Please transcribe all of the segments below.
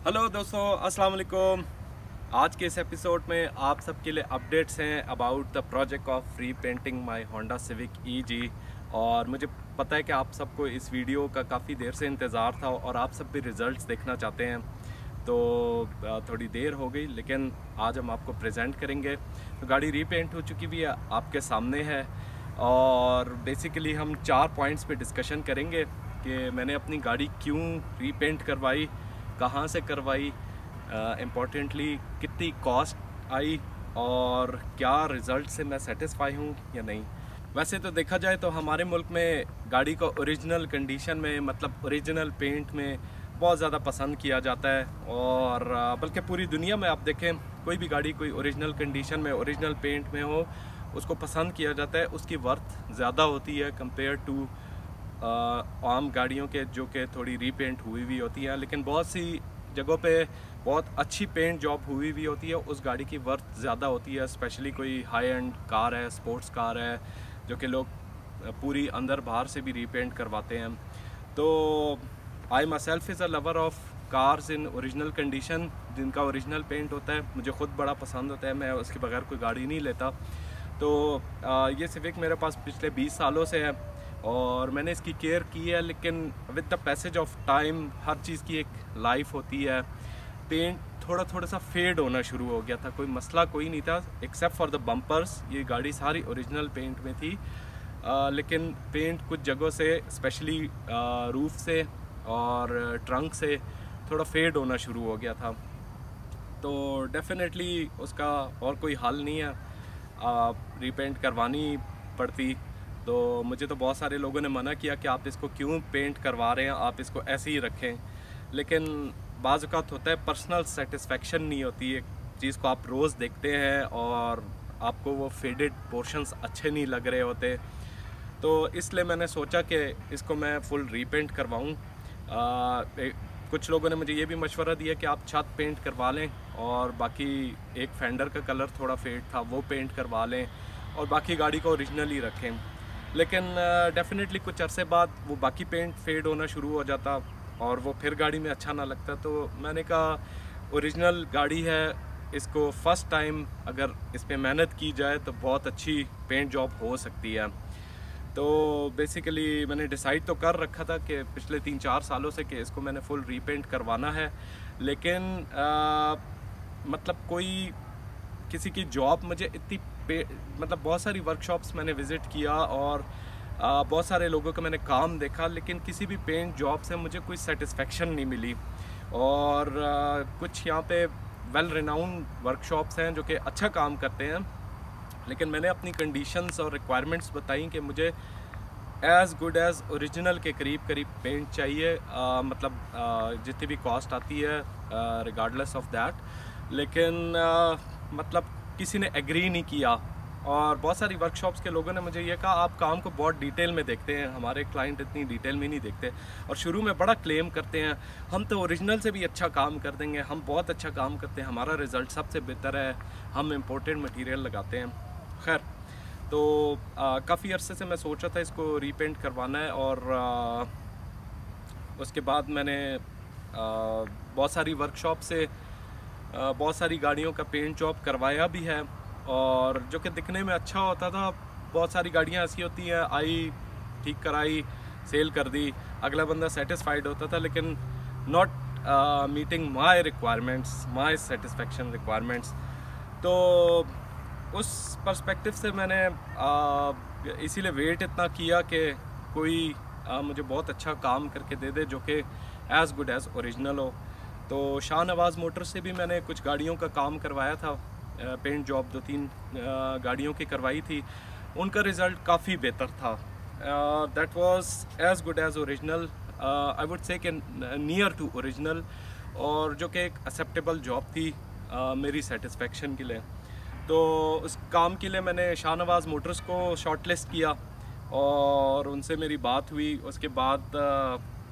Hello दोस्तों, अस्सलाम वालेकुम। आज के इस एपिसोड में आप सबके लिए अपडेट्स हैं about the project of repainting my Honda civic easy. और मुझे पता है कि आप सबको इस वीडियो का काफ़ी देर से इंतज़ार था और आप सब भी रिज़ल्ट्स देखना चाहते हैं, तो थोड़ी देर हो गई, लेकिन आज हम आपको प्रेजेंट करेंगे। तो गाड़ी रीपेंट हो चुकी भी है, आपके सामने है। और बेसिकली हम 4 पॉइंट्स पे डिस्कशन करेंगे कि मैंने अपनी गाड़ी क्यों रीपेंट करवाई, कहाँ से करवाई, इम्पोर्टेंटली कितनी कॉस्ट आई और क्या रिज़ल्ट से मैं सेटिस्फाई हूँ या नहीं। वैसे तो देखा जाए तो हमारे मुल्क में गाड़ी को ओरिजिनल कंडीशन में, मतलब ओरिजिनल पेंट में बहुत ज़्यादा पसंद किया जाता है। और बल्कि पूरी दुनिया में आप देखें, कोई भी गाड़ी कोई ओरिजिनल कंडीशन में, ओरिजिनल पेंट में हो, उसको पसंद किया जाता है। उसकी वर्थ ज़्यादा होती है कंपेयर टू आम गाड़ियों के जो कि थोड़ी रीपेंट हुई हुई होती हैं। लेकिन बहुत सी जगहों पे बहुत अच्छी पेंट जॉब हुई हुई होती है, उस गाड़ी की वर्थ ज़्यादा होती है। स्पेशली कोई हाई एंड कार है, स्पोर्ट्स कार है, जो कि लोग पूरी अंदर बाहर से भी रीपेंट करवाते हैं। तो I myself is a lover of cars in original condition, जिनका ओरिजिनल पेंट होता है। मुझे ख़ुद बड़ा पसंद होता है, मैं उसके बगैर कोई गाड़ी नहीं लेता। तो ये सिविक मेरे पास पिछले 20 सालों से है और मैंने इसकी केयर की है। लेकिन with the passage of time हर चीज़ की एक लाइफ होती है। पेंट थोड़ा सा फेड होना शुरू हो गया था। कोई मसला कोई नहीं था एक्सेप्ट फॉर द बम्पर्स। ये गाड़ी सारी ओरिजिनल पेंट में थी, लेकिन पेंट कुछ जगहों से, स्पेशली रूफ से और ट्रंक से थोड़ा फेड होना शुरू हो गया था। तो डेफिनेटली उसका और कोई हल नहीं है, रीपेंट करवानी पड़ती। तो मुझे तो बहुत सारे लोगों ने मना किया कि आप इसको क्यों पेंट करवा रहे हैं, आप इसको ऐसे ही रखें। लेकिन बाज़ औक़ात होता है पर्सनल सेटिस्फेक्शन नहीं होती। एक चीज़ को आप रोज़ देखते हैं और आपको वो फेडेड पोर्शंस अच्छे नहीं लग रहे होते, तो इसलिए मैंने सोचा कि इसको मैं फुल रीपेंट करवाऊँ। कुछ लोगों ने मुझे ये भी मशवरा दिया कि आप छत पेंट करवा लें और बाकी एक फेंडर का कलर थोड़ा फेड था वो पेंट करवा लें और बाकी गाड़ी को ओरिजिनल ही रखें। लेकिन डेफिनेटली कुछ अरसे बाद वो बाकी पेंट फेड होना शुरू हो जाता और वो फिर गाड़ी में अच्छा ना लगता। तो मैंने कहा ओरिजिनल गाड़ी है, इसको फ़र्स्ट टाइम अगर इस पर मेहनत की जाए तो बहुत अच्छी पेंट जॉब हो सकती है। तो बेसिकली मैंने डिसाइड तो कर रखा था कि पिछले 3-4 सालों से कि इसको मैंने फुल रीपेंट करवाना है। लेकिन मतलब कोई किसी की जॉब मुझे इतनी मतलब बहुत सारी वर्कशॉप्स मैंने विज़िट किया और बहुत सारे लोगों का मैंने काम देखा, लेकिन किसी भी पेंट जॉब से मुझे कोई सेटिस्फेक्शन नहीं मिली। और कुछ यहाँ पे वेल रिनाउंड वर्कशॉप्स हैं जो कि अच्छा काम करते हैं, लेकिन मैंने अपनी कंडीशंस और रिक्वायरमेंट्स बताई कि मुझे एज़ गुड एज़ ओरिजिनल के करीब पेंट चाहिए, मतलब जितनी भी कॉस्ट आती है रिगार्डलेस ऑफ दैट। लेकिन मतलब किसी ने एग्री नहीं किया और बहुत सारी वर्कशॉप्स के लोगों ने मुझे ये कहा आप काम को बहुत डिटेल में देखते हैं, हमारे क्लाइंट इतनी डिटेल में नहीं देखते। और शुरू में बड़ा क्लेम करते हैं हम तो ओरिजिनल से भी अच्छा काम कर देंगे, हम बहुत अच्छा काम करते हैं, हमारा रिज़ल्ट सबसे बेहतर है, हम इम्पोर्टेड मटेरियल लगाते हैं। खैर, तो काफ़ी अरसे से मैं सोच रहा था इसको रीपेंट करवाना है। और उसके बाद मैंने बहुत सारी वर्कशॉप से बहुत सारी गाड़ियों का पेंट जॉब करवाया भी है और जो कि दिखने में अच्छा होता था। बहुत सारी गाड़ियाँ ऐसी होती हैं, आई, ठीक कराई, सेल कर दी, अगला बंदा सेटिस्फाइड होता था, लेकिन not meeting my requirements, my satisfaction requirements. तो उस पर्सपेक्टिव से मैंने इसीलिए वेट इतना किया कि कोई मुझे बहुत अच्छा काम करके दे दे जो कि एज़ गुड एज़ ओरिजिनल हो। तो शाहनवाज़ मोटर से भी मैंने कुछ गाड़ियों का काम करवाया था, पेंट जॉब 2-3 गाड़ियों की करवाई थी, उनका रिज़ल्ट काफ़ी बेहतर था। That was as good as original, I would say कि नियर टू ओरिजिनल, और जो कि एक एक्सेप्टेबल जॉब थी मेरी सेटिस्फेक्शन के लिए। तो उस काम के लिए मैंने शाहनवाज़ मोटर्स को शॉर्टलिस्ट किया और उनसे मेरी बात हुई। उसके बाद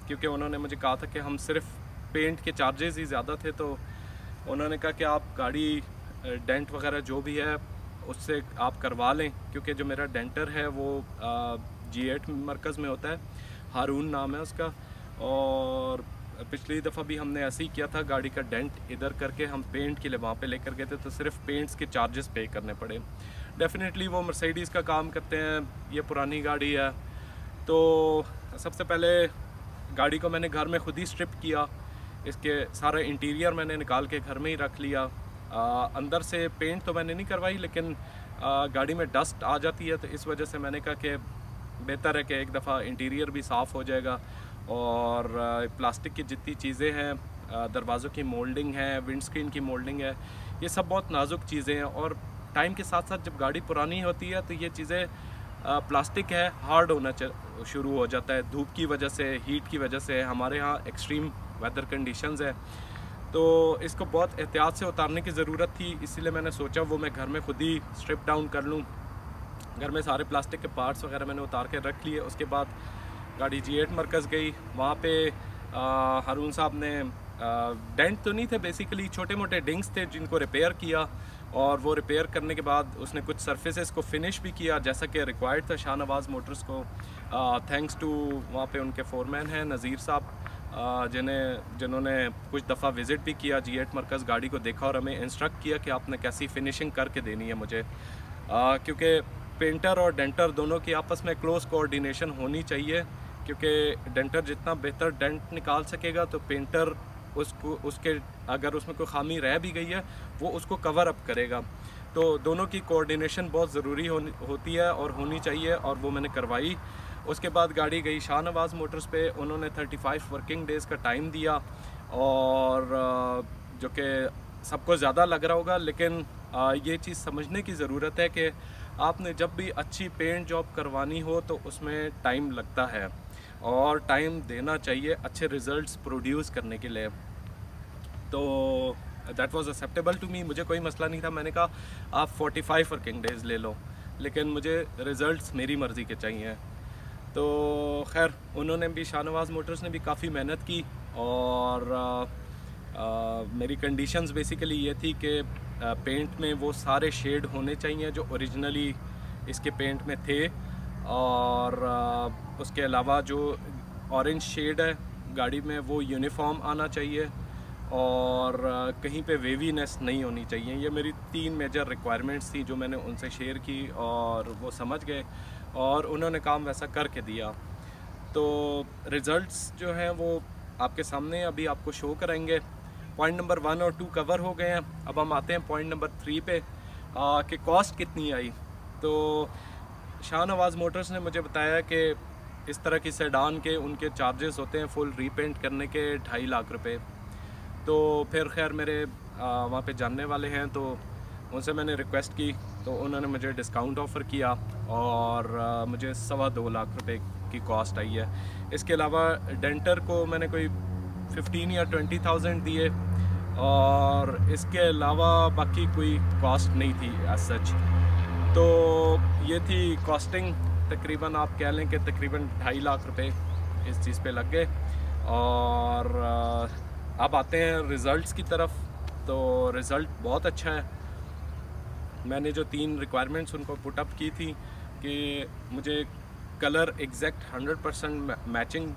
क्योंकि उन्होंने मुझे कहा था कि हम सिर्फ पेंट के चार्जेस ही ज़्यादा थे, तो उन्होंने कहा कि आप गाड़ी डेंट वगैरह जो भी है उससे आप करवा लें, क्योंकि जो मेरा डेंटर है वो G8 मरकज़ में होता है, हारून नाम है उसका। और पिछली दफ़ा भी हमने ऐसे ही किया था, गाड़ी का डेंट इधर करके हम पेंट के लिए वहाँ पे लेकर गए थे, तो सिर्फ पेंट्स के चार्जेस पे करने पड़े। डेफिनेटली वो मर्सिडीज़ का काम करते हैं, ये पुरानी गाड़ी है। तो सबसे पहले गाड़ी को मैंने घर में खुद ही स्ट्रिप किया, इसके सारा इंटीरियर मैंने निकाल के घर में ही रख लिया। अंदर से पेंट तो मैंने नहीं करवाई, लेकिन गाड़ी में डस्ट आ जाती है, तो इस वजह से मैंने कहा कि बेहतर है कि एक दफ़ा इंटीरियर भी साफ़ हो जाएगा। और प्लास्टिक की जितनी चीज़ें हैं, दरवाज़ों की मोल्डिंग है, विंडस्क्रीन की मोल्डिंग है, ये सब बहुत नाजुक चीज़ें हैं। और टाइम के साथ साथ जब गाड़ी पुरानी होती है तो ये चीज़ें, प्लास्टिक है, हार्ड होना शुरू हो जाता है धूप की वजह से, हीट की वजह से। हमारे यहाँ एक्सट्रीम वेदर कंडीशंस है, तो इसको बहुत एहतियात से उतारने की ज़रूरत थी। इसीलिए मैंने सोचा वो मैं घर में खुद ही स्ट्रिप डाउन कर लूँ। घर में सारे प्लास्टिक के पार्ट्स वगैरह मैंने उतार के रख लिए। उसके बाद गाड़ी G8 मरकज़ गई, वहाँ पे हारून साहब ने, डेंट तो नहीं थे, बेसिकली छोटे मोटे डिंग्स थे जिनको रिपेयर किया। और वो रिपेयर करने के बाद उसने कुछ सरफेसेस को फिनिश भी किया जैसा कि रिक्वायर्ड था शाहनवाज़ मोटर्स को। थैंक्स टू वहाँ पे उनके फोरमैन हैं नज़ीर साहब, जिन्होंने कुछ दफ़ा विज़िट भी किया G8 मरकज़, गाड़ी को देखा और हमें इंस्ट्रक्ट किया कि आपने कैसी फिनिशिंग करके देनी है मुझे, क्योंकि पेंटर और डेंटर दोनों की आपस में क्लोज कोऑर्डिनेशन होनी चाहिए। क्योंकि डेंटर जितना बेहतर डेंट निकाल सकेगा तो पेंटर उसके अगर उसमें कोई खामी रह भी गई है वो उसको कवर अप करेगा। तो दोनों की कोऑर्डिनेशन बहुत ज़रूरी होती है और होनी चाहिए, और वो मैंने करवाई। उसके बाद गाड़ी गई शाहनवाज़ मोटर्स पे, उन्होंने 35 वर्किंग डेज़ का टाइम दिया, और जो कि सबको ज़्यादा लग रहा होगा, लेकिन ये चीज़ समझने की ज़रूरत है कि आपने जब भी अच्छी पेंट जॉब करवानी हो तो उसमें टाइम लगता है, और टाइम देना चाहिए अच्छे रिज़ल्ट्स प्रोड्यूस करने के लिए। तो that was acceptable to me, मुझे कोई मसला नहीं था। मैंने कहा आप 45 वर्किंग डेज़ ले लो, लेकिन मुझे रिज़ल्ट्स मेरी मर्ज़ी के चाहिए। तो खैर उन्होंने भी, शाहनवाज़ मोटर्स ने भी काफ़ी मेहनत की, और मेरी कंडीशंस बेसिकली ये थी कि पेंट में वो सारे शेड होने चाहिए जो ओरिजिनली इसके पेंट में थे, और उसके अलावा जो ऑरेंज शेड है गाड़ी में वो यूनिफॉर्म आना चाहिए, और कहीं पे वेवीनेस नहीं होनी चाहिए। ये मेरी 3 मेजर रिक्वायरमेंट्स थी जो मैंने उनसे शेयर की, और वो समझ गए और उन्होंने काम वैसा करके दिया। तो रिज़ल्ट्स जो हैं वो आपके सामने अभी आपको शो कराएंगे। पॉइंट नंबर 1 और 2 कवर हो गए हैं। अब हम आते हैं पॉइंट नंबर 3 पे, कि कॉस्ट कितनी आई। तो शाहनवाज़ मोटर्स ने मुझे बताया कि इस तरह की सेडान के उनके चार्जेस होते हैं फुल रीपेंट करने के 2.5 लाख रुपए। तो फिर खैर मेरे वहाँ पे जानने वाले हैं, तो उनसे मैंने रिक्वेस्ट की, तो उन्होंने मुझे डिस्काउंट ऑफ़र किया, और मुझे 2.25 लाख रुपए की कॉस्ट आई है। इसके अलावा डेंटर को मैंने कोई 15 या 20,000 दिए, और इसके अलावा बाकी कोई कॉस्ट नहीं थी एज सच। तो ये थी कॉस्टिंग, तकरीबन आप कह लें कि तकरीबन 2.5 लाख रुपए इस चीज़ पे लग गए। और अब आते हैं रिज़ल्ट्स की तरफ। तो रिज़ल्ट बहुत अच्छा है। मैंने जो 3 रिक्वायरमेंट्स उनको पुट अप की थी कि मुझे कलर एग्जैक्ट 100% मैचिंग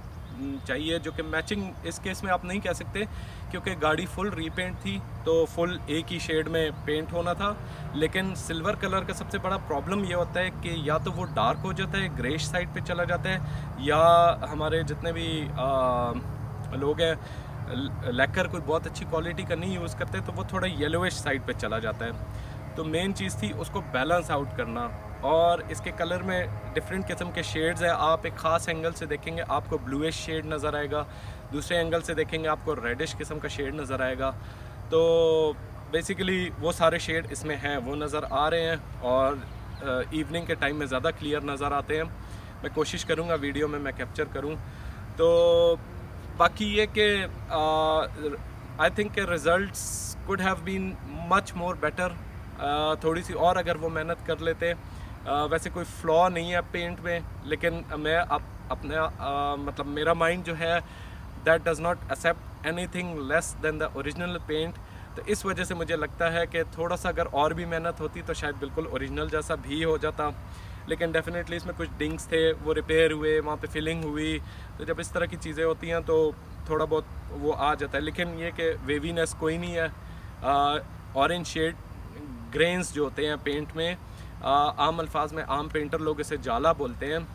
चाहिए, जो कि मैचिंग इस केस में आप नहीं कह सकते क्योंकि गाड़ी फुल रीपेंट थी, तो फुल एक ही शेड में पेंट होना था। लेकिन सिल्वर कलर का सबसे बड़ा प्रॉब्लम ये होता है कि या तो वो डार्क हो जाता है, ग्रेश साइड पे चला जाता है, या हमारे जितने भी लोग हैं लैकर कोई बहुत अच्छी क्वालिटी का नहीं यूज़ करते, तो वो थोड़ा येलोइश साइड पे चला जाता है। तो मेन चीज़ थी उसको बैलेंस आउट करना। और इसके कलर में डिफरेंट किस्म के शेड्स हैं। आप एक ख़ास एंगल से देखेंगे आपको ब्लूइश शेड नज़र आएगा, दूसरे एंगल से देखेंगे आपको रेडिश किस्म का शेड नज़र आएगा। तो बेसिकली वो सारे शेड इसमें हैं, वो नज़र आ रहे हैं, और इवनिंग के टाइम में ज़्यादा क्लियर नज़र आते हैं। मैं कोशिश करूँगा वीडियो में मैं कैप्चर करूँ। तो बाकी ये कि I think results could have been much more better. थोड़ी सी और अगर वो मेहनत कर लेते। वैसे कोई फ्लॉ नहीं है पेंट में, लेकिन मैं अपने मतलब मेरा माइंड जो है that does not accept anything less than the original paint. तो इस वजह से मुझे लगता है कि थोड़ा सा अगर और भी मेहनत होती तो शायद बिल्कुल ओरिजिनल जैसा भी हो जाता। लेकिन डेफिनेटली इसमें कुछ डिंग्स थे, वो रिपेयर हुए, वहाँ पे फिलिंग हुई। तो जब इस तरह की चीज़ें होती हैं तो थोड़ा बहुत वो आ जाता है, लेकिन ये कि वेवीनेस कोई नहीं है। ऑरेंज शेड ग्रेन्स जो होते हैं पेंट में, आम अल्फाज में आम पेंटर लोग इसे जाला बोलते हैं,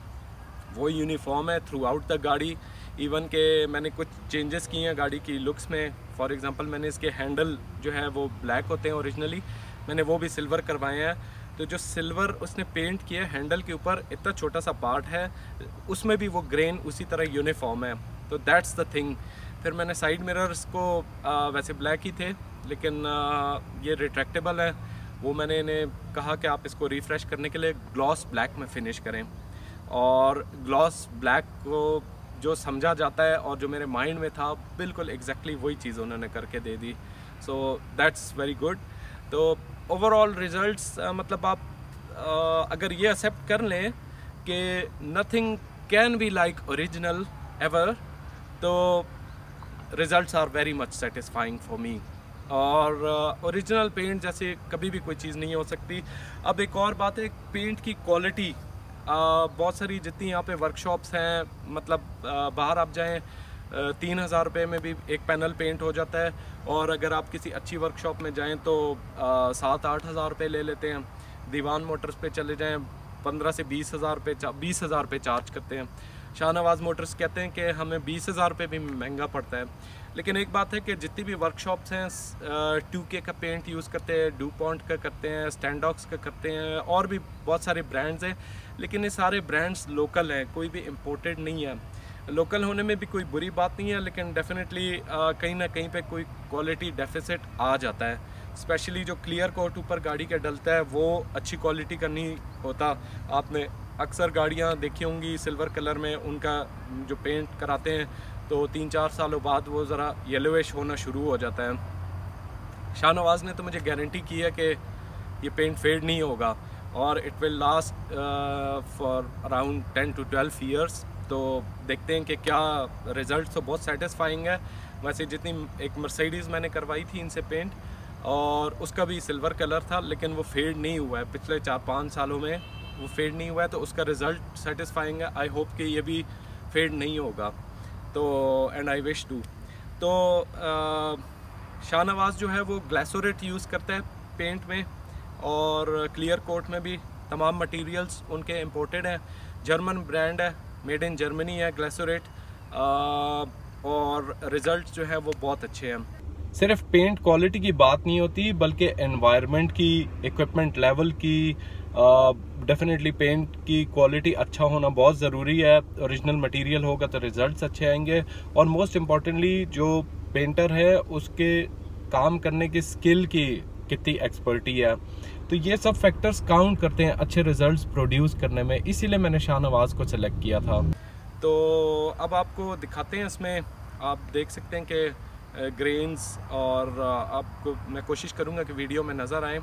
वो यूनिफॉर्म है थ्रू आउट द गाड़ी। इवन के मैंने कुछ चेंजेस किए हैं गाड़ी की लुक्स में। फॉर एग्जांपल मैंने इसके हैंडल जो है वो ब्लैक होते हैं ओरिजिनली, मैंने वो भी सिल्वर करवाए हैं। तो जो सिल्वर उसने पेंट किया हैंडल के ऊपर, इतना छोटा सा पार्ट है, उसमें भी वो ग्रेन उसी तरह यूनिफॉर्म है। तो दैट्स द थिंग। फिर मैंने साइड मिरर्स को वैसे ब्लैक ही थे, लेकिन ये रिट्रैक्टेबल है, वो मैंने इन्हें कहा कि आप इसको रिफ़्रेश करने के लिए ग्लॉस ब्लैक में फ़िनिश करें। और ग्लॉस ब्लैक को जो समझा जाता है और जो मेरे माइंड में था, बिल्कुल एग्जैक्टली वही चीज़ उन्होंने करके दे दी। So that's very good. तो ओवरऑल रिज़ल्ट्स मतलब आप अगर ये एक्सेप्ट कर लें कि nothing can be like original ever, तो results are very much satisfying for me. और ओरिजिनल पेंट जैसे कभी भी कोई चीज़ नहीं हो सकती। अब एक और बात है, पेंट की क्वालिटी बहुत सारी जितनी यहाँ पे वर्कशॉप्स हैं, मतलब बाहर आप जाएं 3,000 रुपये में भी एक पैनल पेंट हो जाता है, और अगर आप किसी अच्छी वर्कशॉप में जाएं तो 7-8 हज़ार रुपये ले लेते हैं। दीवान मोटर्स पे चले जाएं 15 से 20,000 रुपये 20,000 रुपये चार्ज करते हैं। शाहनवाज़ मोटर्स कहते हैं कि हमें 20,000 रुपये भी महंगा पड़ता है। लेकिन एक बात है कि जितनी भी वर्कशॉप्स हैं 2K का पेंट यूज़ करते हैं, डूपॉन्ट का करते हैं, स्टैंडॉक्स का करते हैं, और भी बहुत सारे ब्रांड्स हैं, लेकिन ये सारे ब्रांड्स लोकल हैं, कोई भी इम्पोर्टेड नहीं है। लोकल होने में भी कोई बुरी बात नहीं है, लेकिन डेफिनेटली कहीं ना कहीं पे कोई क्वालिटी डेफिसिट आ जाता है। स्पेशली जो क्लियर कोट ऊपर गाड़ी का डलता है वो अच्छी क्वालिटी का नहीं होता। आपने अक्सर गाड़ियाँ देखी होंगी सिल्वर कलर में, उनका जो पेंट कराते हैं तो 3-4 सालों बाद वो ज़रा येलोइश होना शुरू हो जाता है। शाहनवाज़ ने तो मुझे गारंटी की है कि ये पेंट फेड नहीं होगा और it will last for around 10 to 12 years. तो देखते हैं कि क्या रिज़ल्ट। तो बहुत सेटिस्फाइंग है। वैसे जितनी एक मर्सिडीज़ मैंने करवाई थी इनसे पेंट, और उसका भी सिल्वर कलर था, लेकिन वो फेड नहीं हुआ है, पिछले 4-5 सालों में वो फेड नहीं हुआ है, तो उसका रिज़ल्ट सेटिस्फाइंग है। आई होप कि ये भी फेड नहीं होगा, तो एंड आई विश टू। तो शाहनवाज़ जो है वो ग्लासोरेट यूज़ करता है पेंट में, और क्लियर कोट में भी तमाम मटेरियल्स उनके इंपोर्टेड हैं। जर्मन ब्रांड है, मेड इन जर्मनी है ग्लासोरेट, और रिज़ल्ट जो है वो बहुत अच्छे हैं। सिर्फ पेंट क्वालिटी की बात नहीं होती, बल्कि एनवायरनमेंट की, इक्विपमेंट लेवल की, डेफिनेटली पेंट की क्वालिटी अच्छा होना बहुत ज़रूरी है। ओरिजिनल मटेरियल होगा तो रिज़ल्ट्स अच्छे आएंगे, और मोस्ट इम्पॉर्टेंटली जो पेंटर है उसके काम करने की स्किल की कितनी एक्सपर्टी है, तो ये सब फैक्टर्स काउंट करते हैं अच्छे रिजल्ट्स प्रोड्यूस करने में। इसीलिए मैंने शाहनवाज़ को सिलेक्ट किया था। तो अब आपको दिखाते हैं, इसमें आप देख सकते हैं कि ग्रेन्स, और आपको मैं कोशिश करूँगा कि वीडियो में नज़र आए।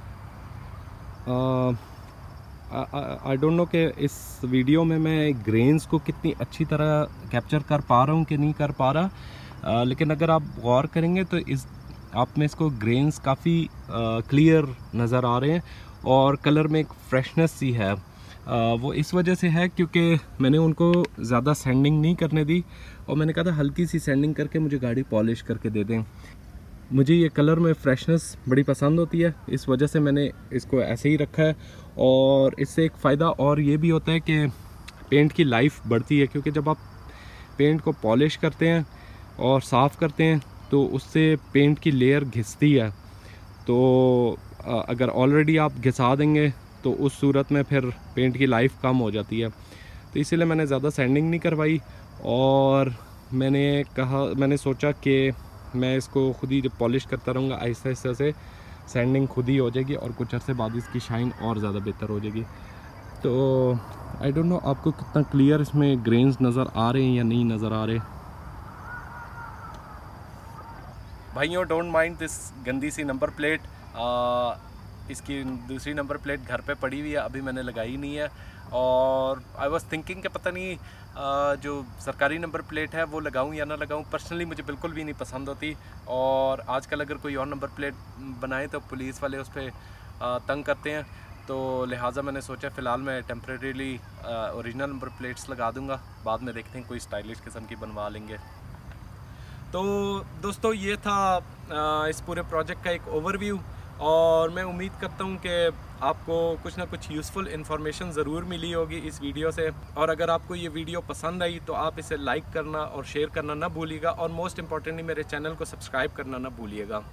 आई डोंट नो कि इस वीडियो में मैं ग्रेन्स को कितनी अच्छी तरह कैप्चर कर पा रहा हूँ कि नहीं कर पा रहा, लेकिन अगर आप गौर करेंगे तो इस आप में इसको ग्रेन्स काफ़ी क्लियर नज़र आ रहे हैं, और कलर में एक फ्रेशनेस सी है। वो इस वजह से है क्योंकि मैंने उनको ज़्यादा सैंडिंग नहीं करने दी, और मैंने कहा था हल्की सी सैंडिंग करके मुझे गाड़ी पॉलिश करके दे दें। मुझे ये कलर में फ्रेशनेस बड़ी पसंद होती है, इस वजह से मैंने इसको ऐसे ही रखा है। और इससे एक फ़ायदा और ये भी होता है कि पेंट की लाइफ बढ़ती है, क्योंकि जब आप पेंट को पॉलिश करते हैं और साफ़ करते हैं तो उससे पेंट की लेयर घिसती है। तो अगर ऑलरेडी आप घिसा देंगे तो उस सूरत में फिर पेंट की लाइफ कम हो जाती है। तो इसीलिए मैंने ज़्यादा सैंडिंग नहीं करवाई, और मैंने सोचा कि मैं इसको खुद ही जब पॉलिश करता रहूँगा आहिस्ता आहिस्ता से सैंडिंग खुद ही हो जाएगी, और कुछ अर्से बाद इसकी शाइन और ज़्यादा बेहतर हो जाएगी। तो आई डोंट नो आपको कितना क्लियर इसमें ग्रेन्स नज़र आ रहे हैं या नहीं नज़र आ रहे। भाइयों, डोंट माइंड दिस गंदी सी नंबर प्लेट। इसकी दूसरी नंबर प्लेट घर पे पड़ी हुई है, अभी मैंने लगाई नहीं है, और आई वॉज थिंकिंग कि पता नहीं जो सरकारी नंबर प्लेट है वो लगाऊं या ना लगाऊं। पर्सनली मुझे बिल्कुल भी नहीं पसंद होती, और आजकल अगर कोई और नंबर प्लेट बनाए तो पुलिस वाले उस पर तंग करते हैं। तो लिहाजा मैंने सोचा फ़िलहाल मैं टेम्परेरीली ओरिजिनल नंबर प्लेट्स लगा दूंगा, बाद में देखते हैं कोई स्टाइलिश किस्म की बनवा लेंगे। तो दोस्तों ये था इस पूरे प्रोजेक्ट का एक ओवरव्यू, और मैं उम्मीद करता हूँ कि आपको कुछ ना कुछ यूज़फुल इन्फॉर्मेशन ज़रूर मिली होगी इस वीडियो से। और अगर आपको ये वीडियो पसंद आई तो आप इसे लाइक करना और शेयर करना ना भूलिएगा, और मोस्ट इम्पॉर्टेंटली मेरे चैनल को सब्सक्राइब करना ना भूलिएगा।